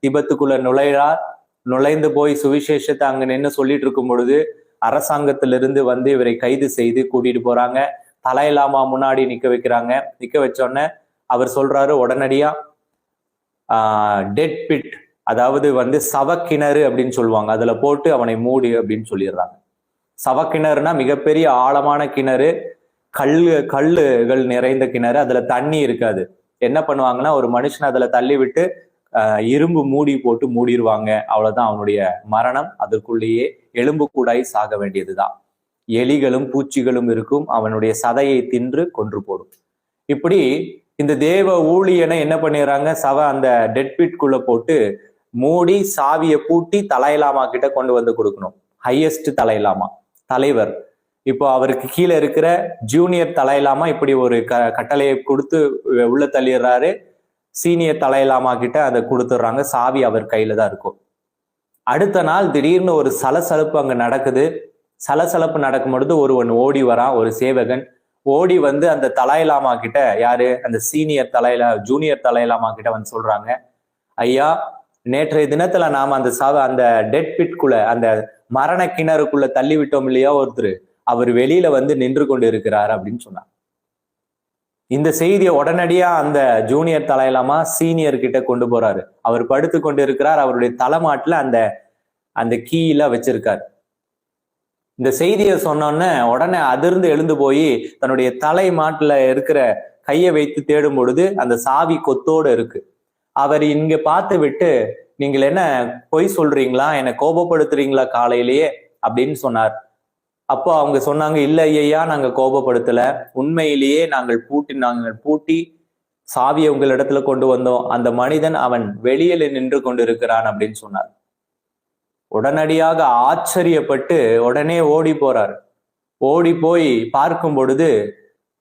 திபெத்துக்குள்ள நுழைந்து போய் சுவிசேஷத்தை அங்க நின்று சொல்லிட்டு இருக்கும் பொழுது அரசாங்கத்திலிருந்து வந்து இவரை கைது செய்து கூட்டிட்டு போறாங்க. தலை லாமா முன்னாடி நிக்க வைக்கிறாங்க. நிக்க வச்சோடனே அவர் சொல்றாரு, உடனடியா டெட் பிட், அதாவது வந்து சவக்கிணறு அப்படின்னு சொல்லுவாங்க, அதுல போட்டு அவனை மூடி அப்படின்னு சொல்லிடுறாங்க. சவக்கிணறுனா மிகப்பெரிய ஆழமான கிணறு, கல்லுகள் நிறைந்த கிணறு, அதுல தண்ணி இருக்காது. என்ன பண்ணுவாங்கன்னா, ஒரு மனுஷன் அதுல தள்ளி விட்டு இரும்பு மூடி போட்டு மூடிடுவாங்க. அவ்வளவுதான், அவனுடைய மரணம் அதற்குள்ளேயே எலும்பு கூடாய் சாக வேண்டியதுதான். எலிகளும் பூச்சிகளும் இருக்கும், அவனுடைய சதையை தின்று கொன்று போடும். இப்படி இந்த தேவ ஊழியனை என்ன பண்ணிடுறாங்க, அந்த டெட்பிட்குள்ள போட்டு மூடி சாவியை பூட்டி தலைலாமா கிட்ட கொண்டு வந்து கொடுக்கணும். ஹையஸ்ட் தலைலாமா, தலைவர். இப்போ அவருக்கு கீழே இருக்கிற ஜூனியர் தலைலாமா இப்படி ஒரு கட்டளையை கொடுத்து உள்ள தள்ளிடுறாரு. சீனியர் தலைலாமா கிட்ட அதை கொடுத்துடுறாங்க. சாவி அவர் கையில தான் இருக்கும். அடுத்த நாள் திடீர்னு ஒரு சலசலப்பு அங்க நடக்குது. சலசலப்பு நடக்கும் பொழுது ஒருவன் ஓடி வரான், ஒரு சேவகன் ஓடி வந்து அந்த தலைலாமா கிட்ட, யாரு அந்த ஜூனியர் தலைலாமா கிட்ட வந்து சொல்றாங்க, ஐயா, நேற்றைய தினத்துல நாம அந்த டெட் பிட்குள்ள, அந்த மரண கிணறுக்குள்ள தள்ளி விட்டோம் இல்லையா ஒருத்தர், அவர் வெளியில வந்து நின்று கொண்டு இருக்கிறார் அப்படின்னு சொன்னார். இந்த செய்தியை உடனடியா அந்த ஜூனியர் தலைலாமா சீனியர் கிட்ட கொண்டு போறாரு. அவர் படுத்து கொண்டு இருக்கிறார். அவருடைய தலைமாட்டுல அந்த கீயில வச்சிருக்காரு. இந்த செய்தியை சொன்னோன்னே உடனே அதிர்ந்து எழுந்து போய் தன்னுடைய தலை மாட்டுல இருக்கிற கையை வைத்து தேடும் பொழுது அந்த சாவி கொத்தோடு இருக்கு. அவர் இங்க பார்த்து விட்டு, நீங்கள் என்ன பொய் சொல்றீங்களா, என்னை கோபப்படுத்துறீங்களா காலையிலேயே அப்படின்னு சொன்னார். அப்போ அவங்க சொன்னாங்க, இல்ல ஐயா, நாங்க கோபப்படுத்தல, உண்மையிலேயே நாங்கள் பூட்டி சாவியை உங்களிடத்துல கொண்டு வந்தோம். அந்த மனிதன் அவன் வெளியில நின்று கொண்டு இருக்கிறான் அப்படின்னு சொன்னார். உடனடியாக ஆச்சரியப்பட்டு உடனே ஓடி போறார். ஓடி போய் பார்க்கும் பொழுது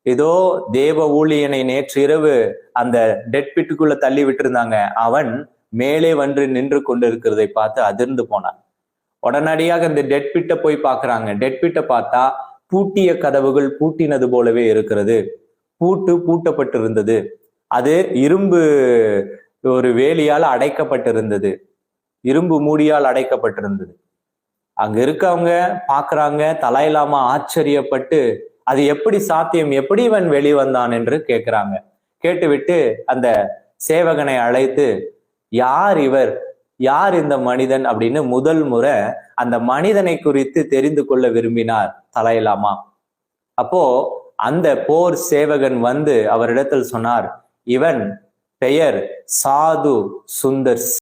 ஏதோ தேவ ஊழியனை நேற்று இரவு அந்த டெட்பிட்டுக்குள்ள தள்ளி விட்டுருந்தாங்க, அவன் மேலே வந்து நின்று கொண்டு இருக்கிறதை பார்த்து அதிர்ந்து போனான். உடனடியாக இந்த டெட்பிட்டை போய் பார்க்கறாங்க. டெட்பிட்டை பார்த்தா பூட்டிய கதவுகள் பூட்டினது போலவே இருக்கிறது. பூட்டப்பட்டிருந்தது. அது இரும்பு ஒரு வேலியால் அடைக்கப்பட்டிருந்தது, இரும்பு மூடியால் அடைக்கப்பட்டிருந்தது. அங்க இருக்கவங்க பாக்குறாங்க. தலைலாமா ஆச்சரியப்பட்டு, அது எப்படி சாத்தியம், எப்படி இவன் வெளிவந்தான் என்று கேட்கிறாங்க. கேட்டுவிட்டு அந்த சேவகனை அழைத்து, யார் இவர், யார் இந்த மனிதன் அப்படின்னு முதல் முறை அந்த மனிதனை குறித்து தெரிந்து கொள்ள விரும்பினார் தலைலாமா. அப்போ அந்த போர் சேவகன் வந்து அவரிடத்தில் சொன்னார், இவன் பெயர் சாது சுந்தர்.